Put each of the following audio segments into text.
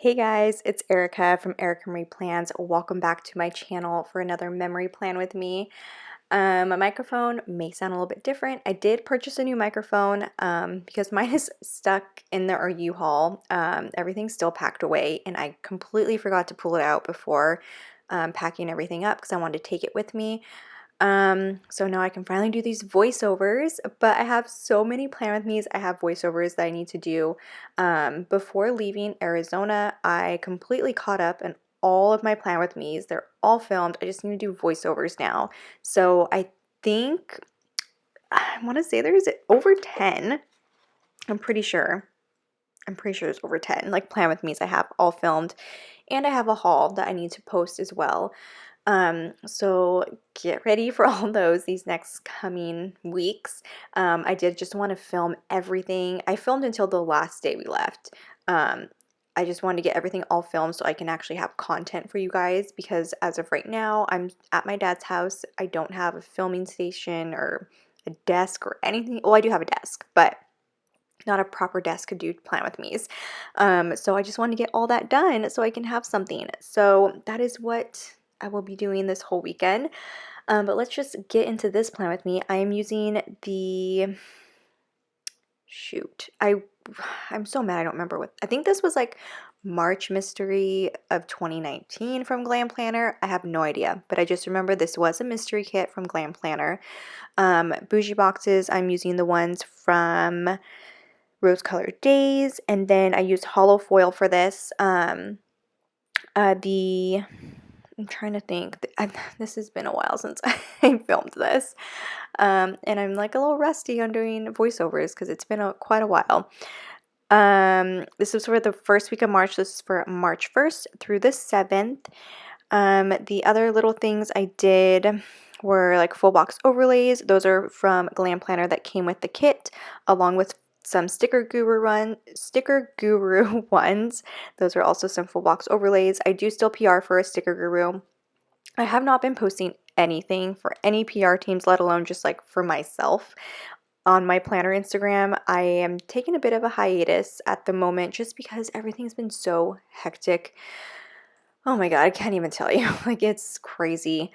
Hey guys, it's Erica from Erica Marie Plans. Welcome back to my channel for another memory plan with me. My microphone may sound a little bit different. I did purchase a new microphone because mine is stuck in the U-Haul. Everything's still packed away and I completely forgot to pull it out before packing everything up because I wanted to take it with me. So now I can finally do these voiceovers, but I have so many plan with me's. I have voiceovers that I need to do. Before leaving Arizona, I completely caught up in all of my plan with me's. They're all filmed. I just need to do voiceovers now. So I think, I want to say there's over 10. I'm pretty sure. I'm pretty sure there's over 10 like plan with me's I have all filmed, and I have a haul that I need to post as well. So get ready for all these next coming weeks. I did just want to film everything. I filmed until the last day we left. I just wanted to get everything all filmed so I can actually have content for you guys, because as of right now, I'm at my dad's house. I don't have a filming station or a desk or anything. Well, I do have a desk, but not a proper desk to do plan with me's. So I just want to get all that done so I can have something. So that is what I will be doing this whole weekend. But let's just get into this plan with me. I am using the I'm so mad I don't remember what. I think this was like March Mystery of 2019 from Glam Planner. I have no idea, but I just remember this was a mystery kit from Glam Planner. Bougie boxes, I'm using the ones from Rose Colored Days, and then I used hollow foil for this. I'm trying to think. This has been a while since I filmed this, and I'm like a little rusty on doing voiceovers because it's been quite a while. This was for the first week of March. This is for March 1st through the 7th. The other little things I did were like full box overlays. Those are from Glam Planner that came with the kit, along with some Sticker Guru ones. Those are also some full box overlays. I do still PR for a Sticker Guru. I have not been posting anything for any PR teams, let alone just like for myself on my planner Instagram. I am taking a bit of a hiatus at the moment just because everything's been so hectic. Oh my God, I can't even tell you. Like, it's crazy.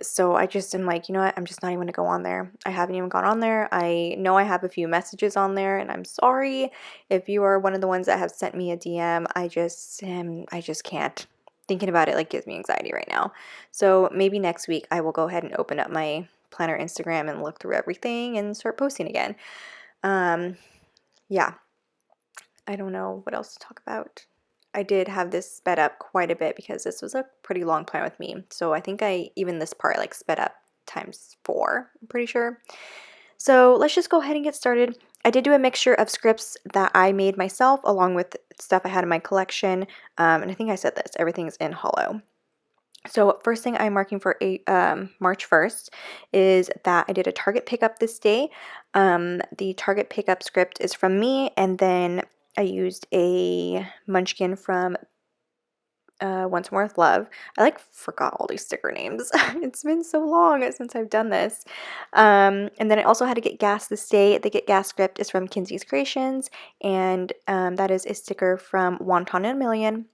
So I just am like, you know what? I'm just not even gonna go on there. I haven't even gone on there. I know I have a few messages on there, and I'm sorry if you are one of the ones that have sent me a DM. I just can't. Thinking about it like gives me anxiety right now. So maybe next week I will go ahead and open up my planner Instagram and look through everything and start posting again. Yeah. I don't know what else to talk about. I did have this sped up quite a bit because this was a pretty long plan with me. So I think even this part like sped up times 4, I'm pretty sure. So let's just go ahead and get started. I did do a mixture of scripts that I made myself along with stuff I had in my collection. And I think I said this, everything's in hollow. So first thing I'm marking for March 1st is that I did a Target pickup this day. The Target pickup script is from me, and then I used a munchkin from Once More with Love. I like forgot all these sticker names. It's been so long since I've done this. And then I also had to get gas this day. The Get Gas script is from Kinsey's Creations, and that is a sticker from Wonton and a Million.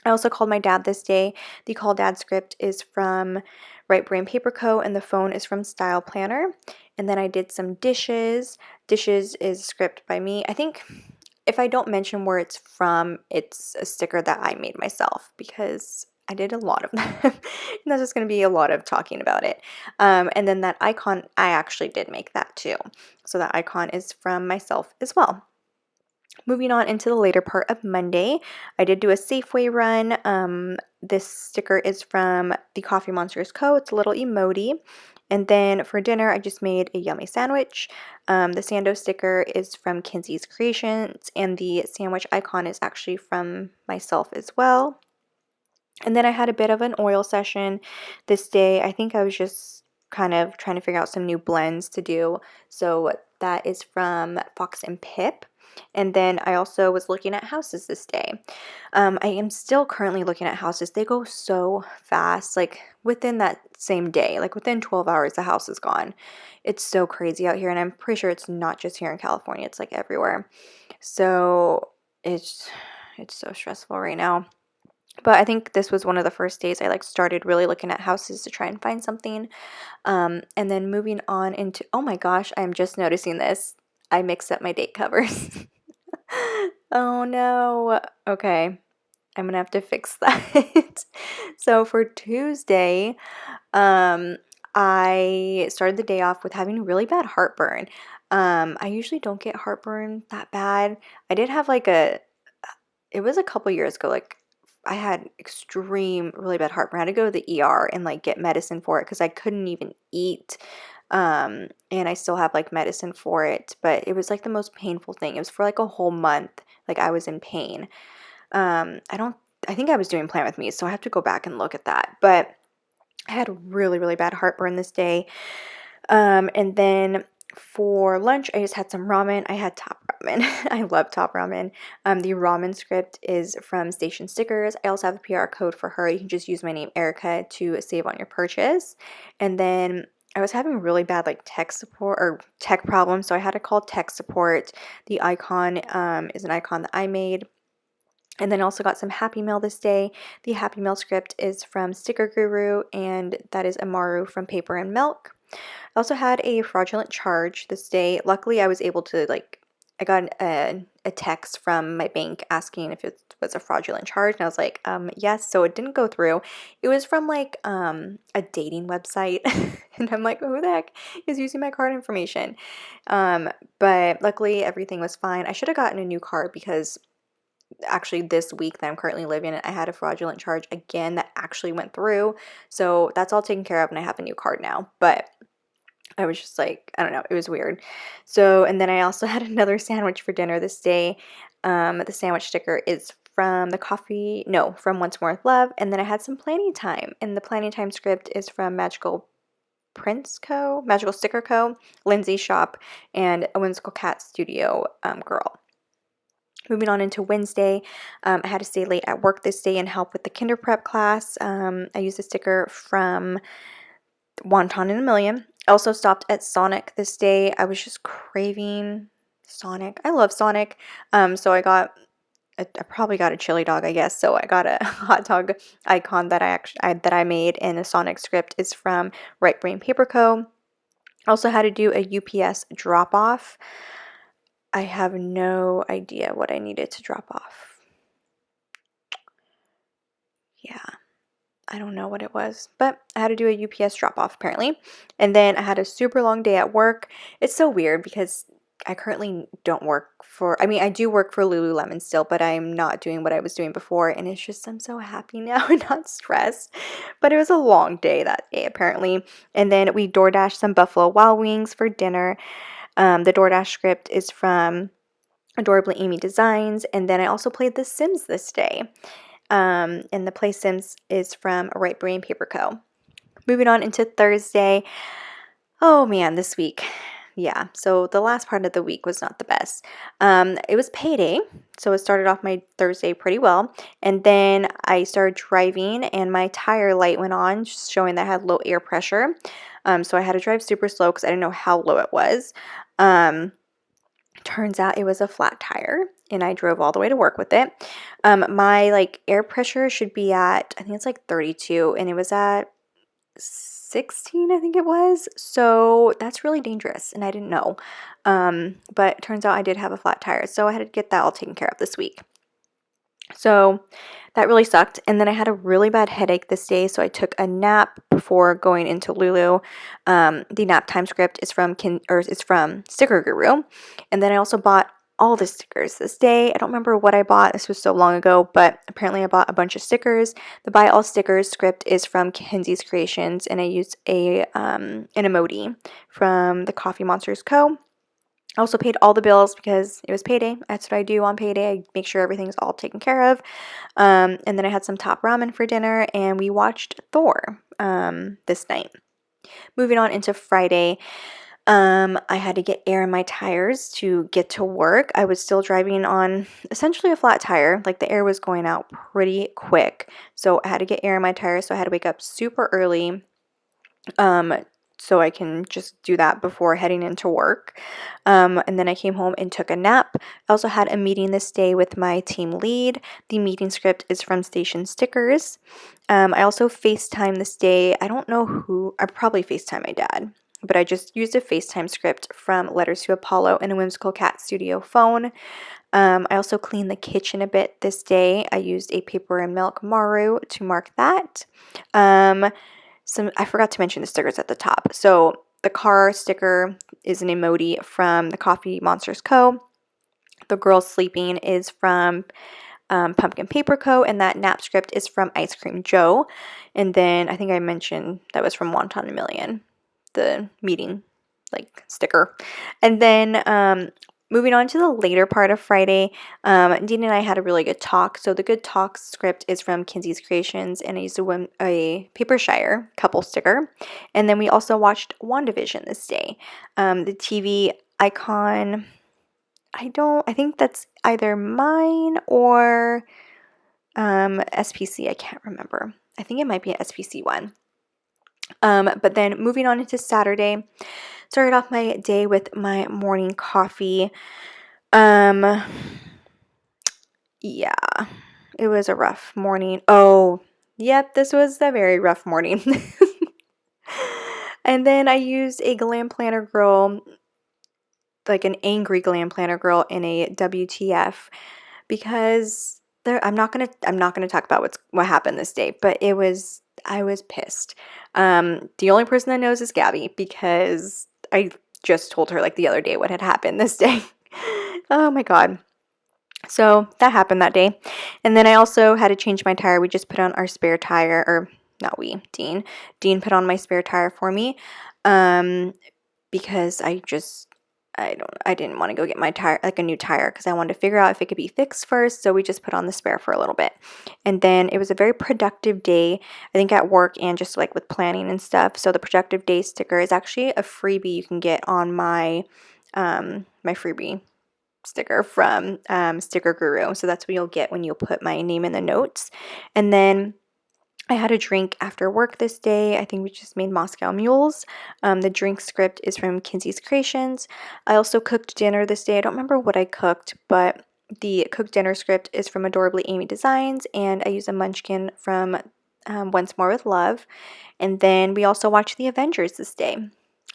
I also called my dad this day. The Call Dad script is from Right Brain Paper Co. and the phone is from Style Planner. And then I did some dishes. Dishes is a script by me. I think if I don't mention where it's from, it's a sticker that I made myself because I did a lot of them. And that's just going to be a lot of talking about it. And then that icon, I actually did make that too. So that icon is from myself as well. Moving on into the later part of Monday, I did do a Safeway run. This sticker is from the Coffee Monsters Co. It's a little emoji. And then for dinner, I just made a yummy sandwich. The Sando sticker is from Kinsey's Creations, and the sandwich icon is actually from myself as well. And then I had a bit of an oil session this day. I think I was just kind of trying to figure out some new blends to do. So that is from Fox and Pip. And then I also was looking at houses this day. I am still currently looking at houses. They go so fast, like within that same day, like within 12 hours, the house is gone. It's so crazy out here, and I'm pretty sure it's not just here in California. It's like everywhere. So it's it's so stressful right now. But I think this was one of the first days I like started really looking at houses to try and find something. And then moving on into, oh my gosh, I'm just noticing this. I mixed up my date covers. Oh no. Okay, I'm gonna have to fix that. So for Tuesday, um, I started the day off with having really bad heartburn. I usually don't get heartburn that bad. I did have like it was a couple years ago, like I had extreme, really bad heartburn. I had to go to the ER and like get medicine for it because I couldn't even eat. And I still have like medicine for it, but it was like the most painful thing. It was for like a whole month. Like I was in pain. I think I was doing Plan With Me, so I have to go back and look at that. But I had really, really bad heartburn this day. And then for lunch, I just had some ramen. I had top ramen. I love top ramen. The ramen script is from Station Stickers. I also have a PR code for her. You can just use my name, Erica, to save on your purchase. And then I was having really bad like tech support or tech problems, so I had to call tech support. The icon is an icon that I made. And then also got some Happy Mail this day. The Happy Mail script is from Sticker Guru, and that is Amaru from Paper and Milk. I also had a fraudulent charge this day. Luckily, I was able to I got a text from my bank asking if it was a fraudulent charge, and I was like, yes. So it didn't go through. It was from like a dating website, and I'm like, who the heck is using my card information? But luckily, everything was fine. I should have gotten a new card because actually this week that I'm currently living in, I had a fraudulent charge again that actually went through. So that's all taken care of, and I have a new card now. But I was just like, I don't know, it was weird. So, and then I also had another sandwich for dinner this day. The sandwich sticker is from from Once More with Love. And then I had some planning time, and the planning time script is from Magical Sticker Co., Lindsay's Shop, and a Whimsical Cat Studio girl. Moving on into Wednesday, I had to stay late at work this day and help with the kinder prep class. I used a sticker from Wonton in a Million. I also stopped at Sonic this day. I was just craving Sonic. I love Sonic. So I probably got a chili dog, I guess. So I got a hot dog icon that I made, and the Sonic script is from Right Brain Paper Co. I also had to do a UPS drop off. I have no idea what I needed to drop off. Yeah, I don't know what it was, but I had to do a UPS drop off apparently. And then I had a super long day at work. It's so weird because I currently don't work I do work for Lululemon still, but I'm not doing what I was doing before. And it's just, I'm so happy now and not stressed. But it was a long day that day apparently. And then we DoorDashed some Buffalo Wild Wings for dinner. The DoorDash script is from Adorably Amy Designs, and then I also played The Sims this day. And the Play Sims is from Right Brain Paper Co. Moving on into Thursday. Oh man, this week. Yeah, so the last part of the week was not the best. It was payday, so it started off my Thursday pretty well. And then I started driving, and my tire light went on, showing that I had low air pressure. So I had to drive super slow because I didn't know how low it was. Turns out it was a flat tire, and I drove all the way to work with it. My air pressure should be at, I think it's 32, and it was at 16, I think it was. So that's really dangerous, and I didn't know. But it turns out I did have a flat tire, so I had to get that all taken care of this week. So that really sucked. And then I had a really bad headache this day, so I took a nap before going into Lulu. The nap time script is from Sticker Guru. And then I also bought all the stickers this day. I don't remember what I bought. This was so long ago, but apparently I bought a bunch of stickers. The Buy All Stickers script is from Kenzie's Creations, and I used an emoji from the Coffee Monsters Co. I also paid all the bills because it was payday. That's what I do on payday. I make sure everything's all taken care of. And then I had some top ramen for dinner, and we watched Thor this night. Moving on into Friday, I had to get air in my tires to get to work. I was still driving on essentially a flat tire. Like the air was going out pretty quick. So I had to get air in my tires. So I had to wake up super early so I can just do that before heading into work. And then I came home and took a nap. I also had a meeting this day with my team lead. The meeting script is from Station Stickers. I also FaceTime this day. I don't know who, I probably FaceTime my dad, but I just used a FaceTime script from Letters to Apollo and a Whimsical Cat Studio phone. I also cleaned the kitchen a bit this day. I used a paper and milk Maru to mark that. I forgot to mention the stickers at the top. So the car sticker is an emoji from the Coffee Monsters Co. The girl sleeping is from Pumpkin Paper Co. And that nap script is from Ice Cream Joe. And then I think I mentioned that was from Wonton a Million, the meeting sticker. And then moving on to the later part of Friday, Dean and I had a really good talk. So the good talk script is from Kinsey's Creations, and I used a Papershire couple sticker. And then we also watched WandaVision this day. The TV icon, I think that's either mine or SPC. I can't remember. I think it might be an SPC one. But then moving on into Saturday, started off my day with my morning coffee. Yeah, it was a rough morning. Oh, yep, this was a very rough morning. And then I used a Glam Planner girl, like an angry Glam Planner girl in a WTF, because I'm not gonna talk about what happened this day, but I was pissed. The only person that knows is Gabby, because I just told her like the other day what had happened this day. Oh my god. So that happened that day. And then I also had to change my tire. We just put on our spare tire, or not we, Dean. Dean put on my spare tire for me. Because I didn't want to go get my tire, like a new tire, because I wanted to figure out if it could be fixed first. So we just put on the spare for a little bit. And then it was a very productive day, I think, at work and just like with planning and stuff. So the productive day sticker is actually a freebie you can get on my my freebie sticker from Sticker Guru. So that's what you'll get when you put my name in the notes. And then I had a drink after work this day. I think we just made Moscow Mules. The drink script is from Kinsey's Creations. I also cooked dinner this day. I don't remember what I cooked, but the cooked dinner script is from Adorably Amy Designs, and I use a munchkin from Once More with Love. And then we also watched The Avengers this day.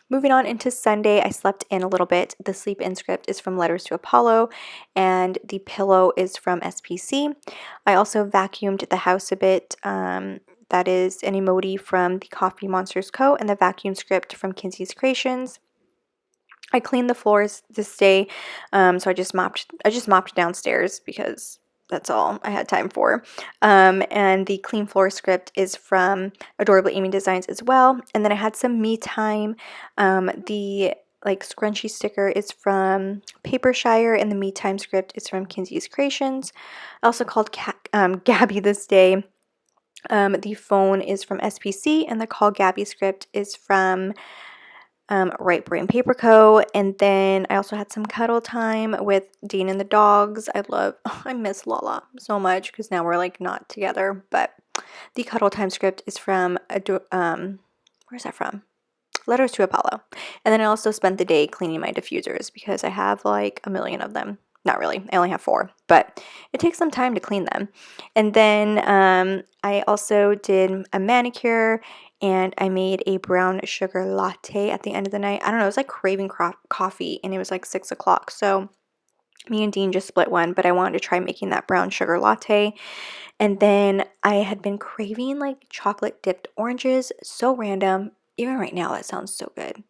Moving on into Sunday, I slept in a little bit. The sleep in script is from Letters to Apollo, and the pillow is from SPC. I also vacuumed the house a bit. That is an emoji from the Coffee Monsters Co. and the vacuum script from Kinsey's Creations. I cleaned the floors this day, so I just mopped downstairs because that's all I had time for. And the clean floor script is from Adorably Amy Designs as well. And then I had some me time. The scrunchy sticker is from Papershire, and the me time script is from Kinsey's Creations. I also called Gabby this day. The phone is from SPC, and the Call Gabby script is from Right Brain Paper Co. And then I also had some cuddle time with Dean and the dogs. I miss Lala so much because now we're like not together. But the cuddle time script is from where's that from? Letters to Apollo. And then I also spent the day cleaning my diffusers because I have like a million of them. Not really, I only have 4, but it takes some time to clean them. And then I also did a manicure, and I made a brown sugar latte at the end of the night. I don't know, it was like craving coffee, and it was like 6 o'clock. So me and Dean just split one, but I wanted to try making that brown sugar latte. And then I had been craving like chocolate dipped oranges. So random. Even right now, that sounds so good.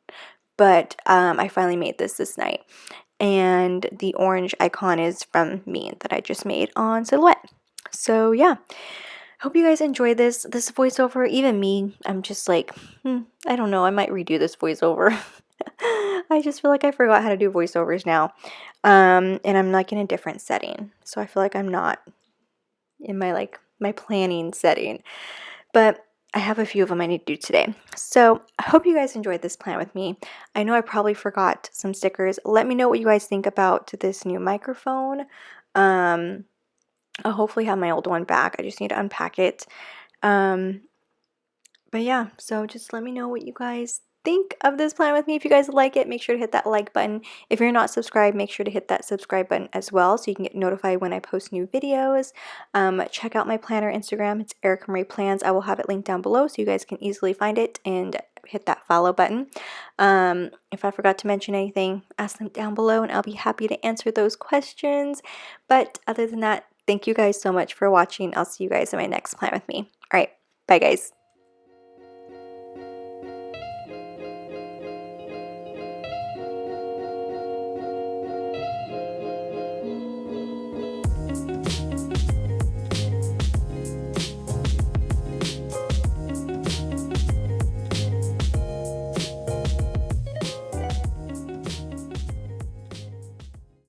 But I finally made this night. And the orange icon is from me that I just made on Silhouette. So yeah, hope you guys enjoyed this voiceover. Even me, I'm just like, I don't know, I might redo this voiceover. I just feel like I forgot how to do voiceovers now. And I'm like in a different setting. So I feel like I'm not in my planning setting. But I have a few of them I need to do today. So I hope you guys enjoyed this plan with me. I know I probably forgot some stickers. Let me know what you guys think about this new microphone. I'll hopefully have my old one back. I just need to unpack it. But yeah, so just let me know what you guys think of this plan with me. If you guys like it, make sure to hit that like button. If you're not subscribed, make sure to hit that subscribe button as well so you can get notified when I post new videos. Check out my planner Instagram. It's Erica Marie Plans. I will have it linked down below so you guys can easily find it and hit that follow button. If I forgot to mention anything, ask them down below and I'll be happy to answer those questions. But other than that, thank you guys so much for watching. I'll see you guys in my next plan with me. All right, bye guys.